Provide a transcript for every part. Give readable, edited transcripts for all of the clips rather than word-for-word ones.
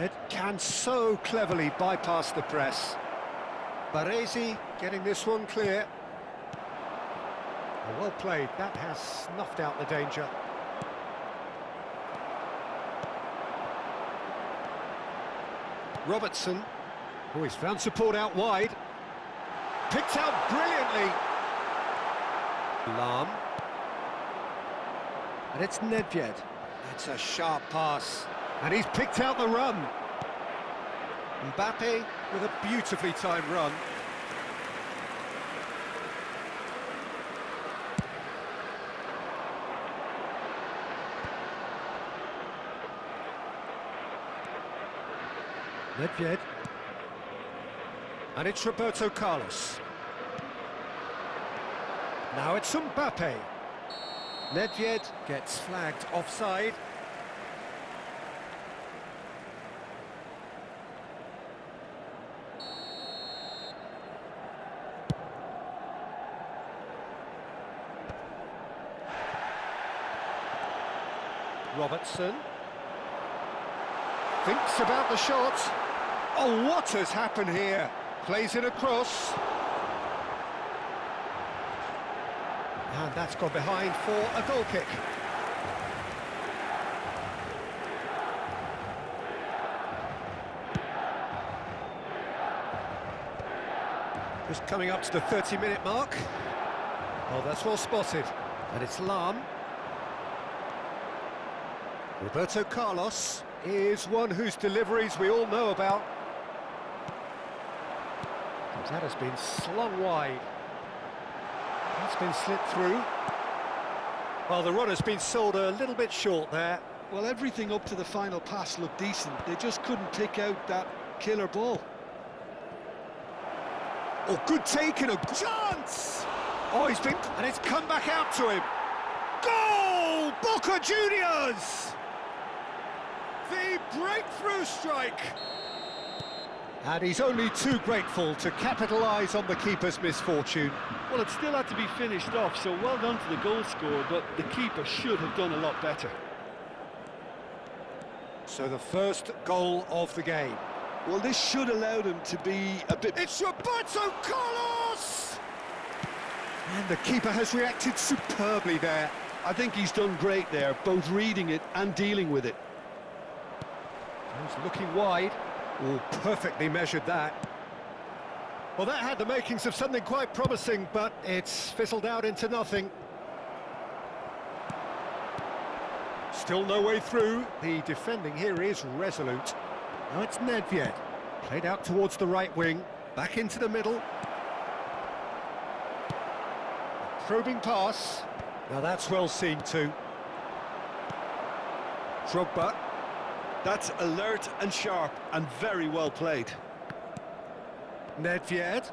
It can so cleverly bypass the press. Baresi getting this one clear. Well played, that has snuffed out the danger. Robertson, oh, he's found support out wide. Picked out brilliantly. Lahm. And it's Nedved. That's a sharp pass. And he's picked out the run. Mbappe with a beautifully timed run. Nedved. And it's Roberto Carlos. Now it's Mbappe. Nedved gets flagged offside. Robertson thinks about the shot. Oh, what has happened here? Plays it across. And that's gone behind for a goal kick. Just coming up to the 30-minute mark. Oh, that's well spotted. And it's Lahm. Roberto Carlos is one whose deliveries we all know about. That has been slung wide. That's been slit through. Well, the run has been sold a little bit short there. Well, everything up to the final pass looked decent. They just couldn't pick out that killer ball. Oh, good take and a chance! Oh, he's been... and it's come back out to him. Goal! Boca Juniors! The breakthrough strike! And he's only too grateful to capitalise on the keeper's misfortune. Well, it still had to be finished off, so well done to the goal scorer, but the keeper should have done a lot better. So the first goal of the game. Well, this should allow them to be a bit... It's Roberto Carlos! And the keeper has reacted superbly there. I think he's done great there, both reading it and dealing with it. He's looking wide. Oh, perfectly measured that. Well, that had the makings of something quite promising, but it's fizzled out into nothing. Still no way through. The defending here is resolute. Now it's Nedved. Played out towards the right wing. Back into the middle. A probing pass. Now that's well seen too. Drogba. That's alert and sharp and very well played. Nedved.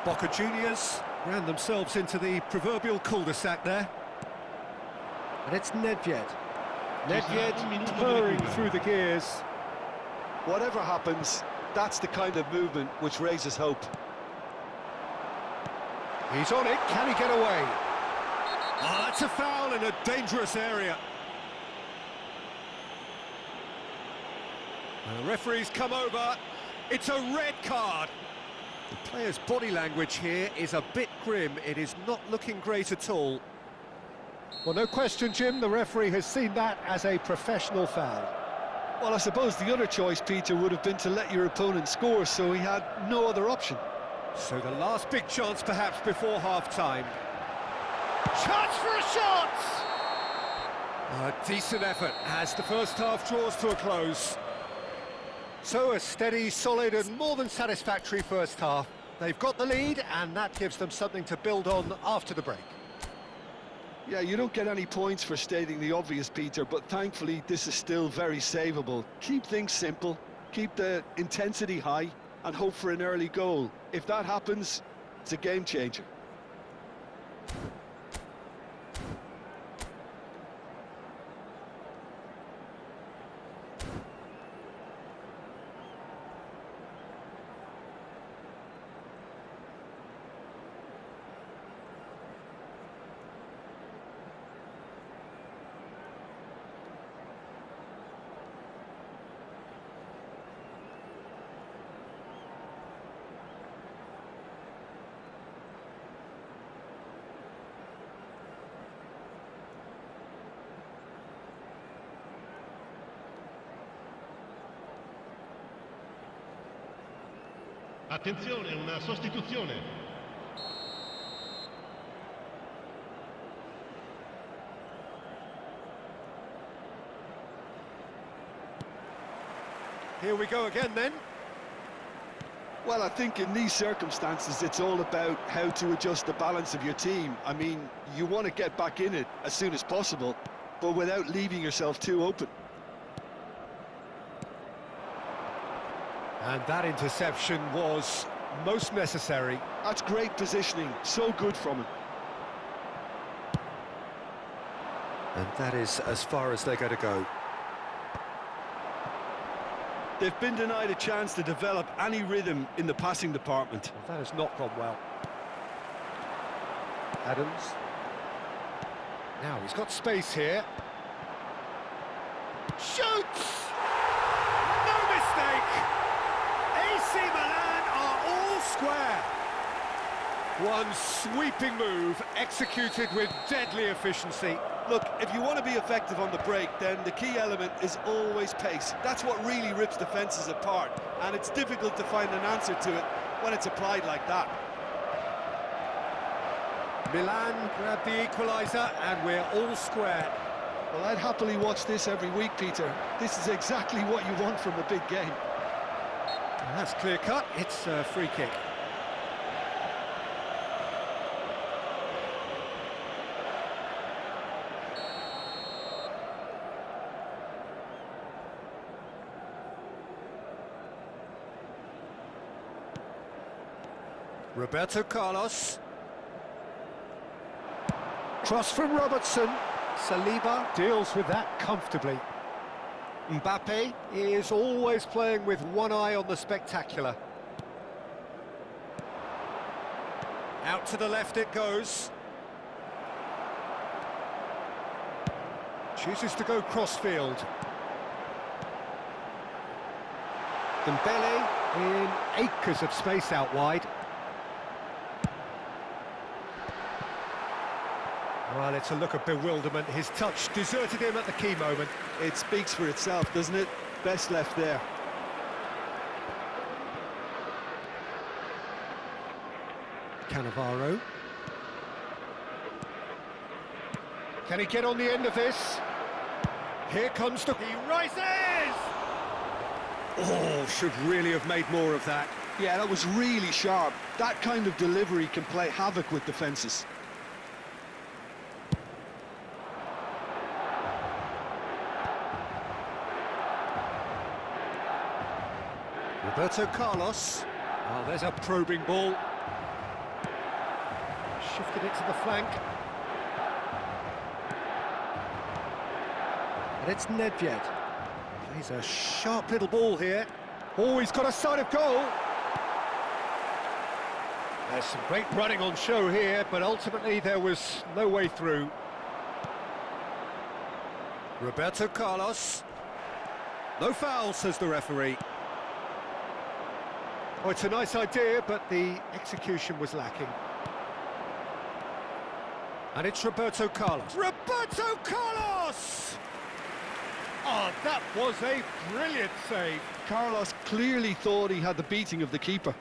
Boca Juniors ran themselves into the proverbial cul-de-sac there. And it's Nedved. Nedved purring through the gears. Whatever happens, that's the kind of movement which raises hope. He's on it, can he get away? Oh, that's a foul in a dangerous area. And the referee's come over. It's a red card. The player's body language here is a bit grim. It is not looking great at all. Well, no question, Jim, the referee has seen that as a professional foul. Well, I suppose the other choice, Peter, would have been to let your opponent score, so he had no other option. So the last big chance, perhaps, before half-time. Chance for a shot! A decent effort as the first half draws to a close. So a steady, solid and more than satisfactory first half. They've got the lead and that gives them something to build on after the break. Yeah, you don't get any points for stating the obvious, Peter, but thankfully this is still very savable. Keep things simple, keep the intensity high and hope for an early goal. If that happens, it's a game changer. Attenzione, una sostituzione. Here we go again then. Well, I think in these circumstances, it's all about how to adjust the balance of your team. I mean, you want to get back in it as soon as possible, but without leaving yourself too open. And that interception was most necessary. That's great positioning, so good from him. And that is as far as they're going to go. They've been denied a chance to develop any rhythm in the passing department. Well, that has not gone well. Adams. Now he's got space here. Shoots! No mistake! AC Milan are all square. One sweeping move executed with deadly efficiency. Look, if you want to be effective on the break, then the key element is always pace. That's what really rips defences apart, and it's difficult to find an answer to it when it's applied like that. Milan grabbed the equaliser, and we're all square. Well, I'd happily watch this every week, Peter. This is exactly what you want from a big game. And that's clear-cut. It's a free kick. Roberto Carlos. Cross from Robertson. Saliba deals with that comfortably. Mbappe is always playing with one eye on the spectacular. Out to the left it goes. Chooses to go crossfield. Dembele in acres of space out wide. Well, it's a look of bewilderment. His touch deserted him at the key moment. It speaks for itself, doesn't it? Best left there. Cannavaro. Can he get on the end of this? Here comes the... He rises! Oh, should really have made more of that. Yeah, that was really sharp. That kind of delivery can play havoc with defences. Roberto Carlos. Oh, there's a probing ball. Shifted it to the flank. And it's Nedved. Plays a sharp little ball here. Oh, he's got a sight of goal. There's some great running on show here, but ultimately there was no way through. Roberto Carlos. No foul, says the referee. Oh, it's a nice idea, but the execution was lacking. And it's Roberto Carlos. Roberto Carlos! Oh, that was a brilliant save. Carlos clearly thought he had the beating of the keeper.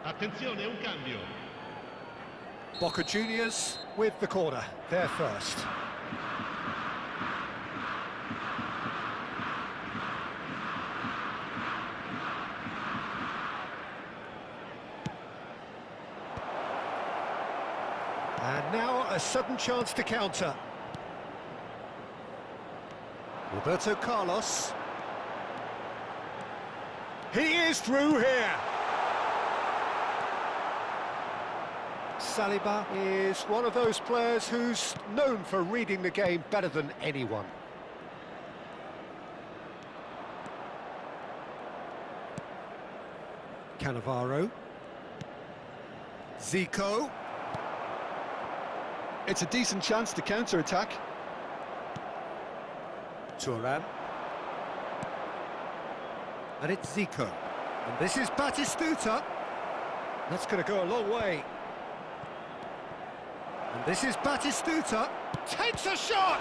Attenzione, un cambio. Boca Juniors with the corner. They're first. And now a sudden chance to counter. Roberto Carlos. He is through here. Saliba is one of those players who's known for reading the game better than anyone. Cannavaro. Zico. It's a decent chance to counter-attack. Turan. And it's Zico. And this is Batistuta. That's going to go a long way. And this is Batistuta. Takes a shot!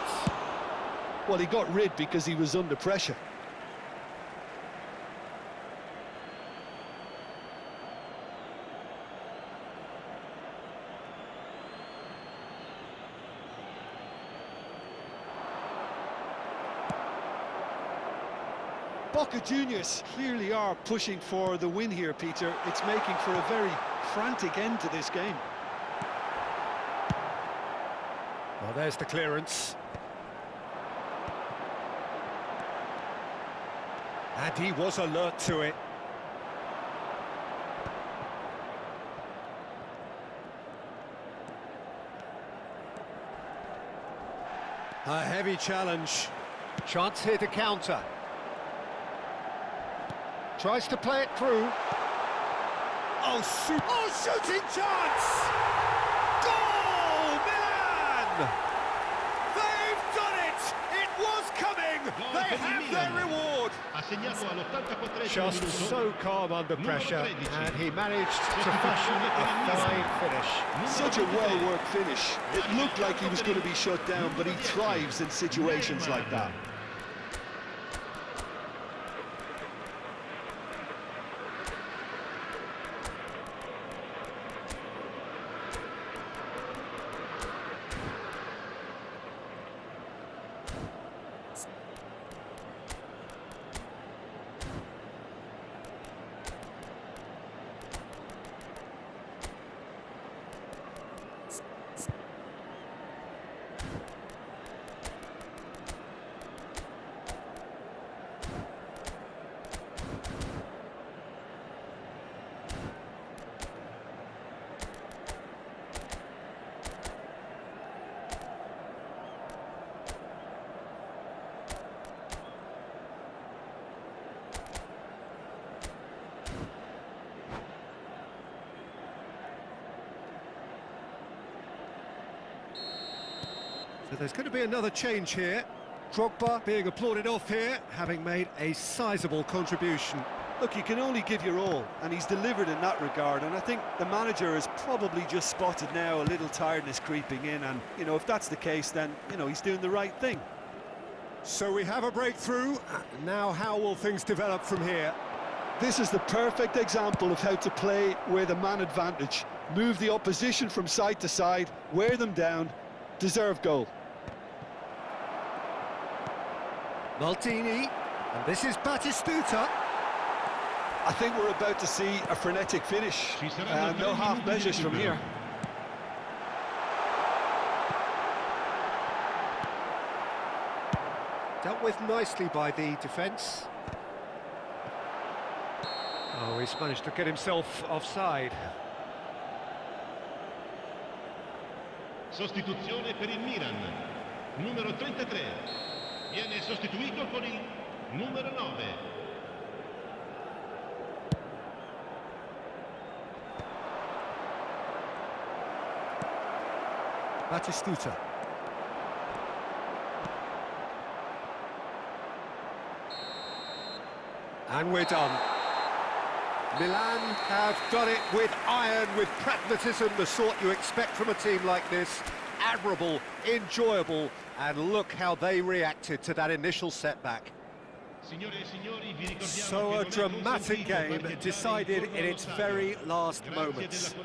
Well, he got rid because he was under pressure. Boca Juniors clearly are pushing for the win here, Peter. It's making for a very frantic end to this game. Well, there's the clearance. And he was alert to it. A heavy challenge. Chance here to counter. Tries to play it through. Oh, shooting chance! Goal, Milan! They've done it! It was coming! They have their reward! Just so calm under pressure, and he managed to fashion a fine finish. Such a well-worked finish. It looked like he was going to be shut down, but he thrives in situations like that. So there's going to be another change here. Drogba being applauded off here, having made a sizable contribution. Look, you can only give your all, and he's delivered in that regard, and I think the manager has probably just spotted now a little tiredness creeping in, and, you know, if that's the case, then, you know, he's doing the right thing. So we have a breakthrough. Now how will things develop from here? This is the perfect example of how to play with a man advantage. Move the opposition from side to side, wear them down, deserve goal. Maldini, and this is Batistuta. I think we're about to see a frenetic finish. No half measures from here. Dealt with nicely by the defence. Oh, he's managed to get himself offside. Sostituzione per il Milan. Numero 33. Viene sostituito con il numero 9. Batistuta. And we're done. Milan have done it with iron, with pragmatism, the sort you expect from a team like this. Admirable, enjoyable, and look how they reacted to that initial setback. So a dramatic game decided in its very last moments.